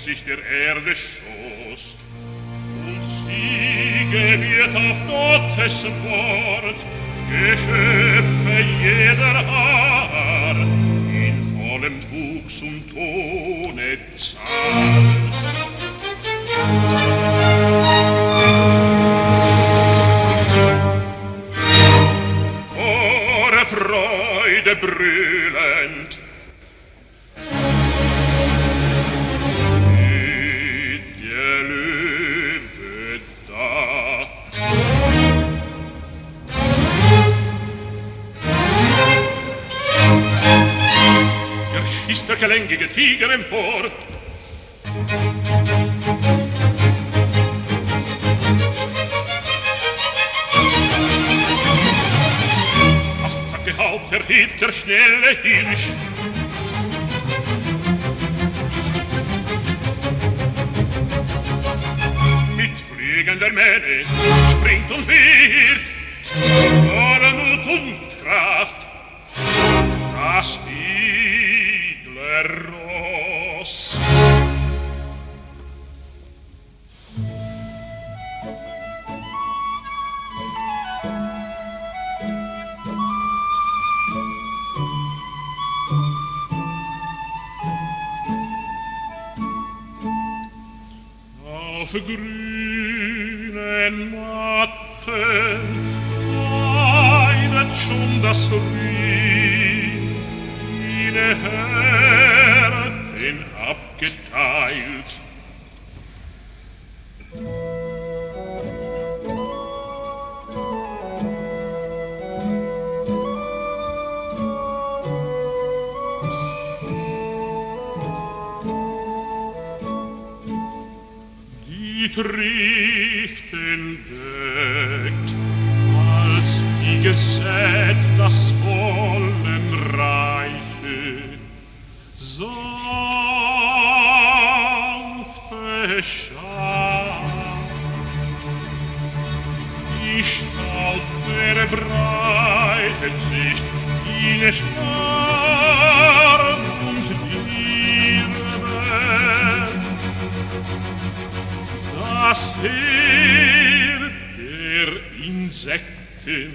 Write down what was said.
sich der Erde Schoß. Und sie gebiert auf Gottes Wort, Geschöpfe jeder Art, in vollem Wuchs und ohne Zahl. Vor Freude brüllend steht der Löwe da. Er schießt der gelenkige Tiger empor. Das zacke Haupt erhebt der schnelle Hirsch. Mit fliegender Mähne springt und wehrt, voller Mut und Kraft, das edle Ross. Auf grünen Matten weidet schon das Rind, jene Härten abgeteilt. Die Triften deckt, als wie gesät das Wollenreiche, sanfte Schar. Die Staubquere breitet sich in Schwarm und Wirbel. Das Heer der Insekten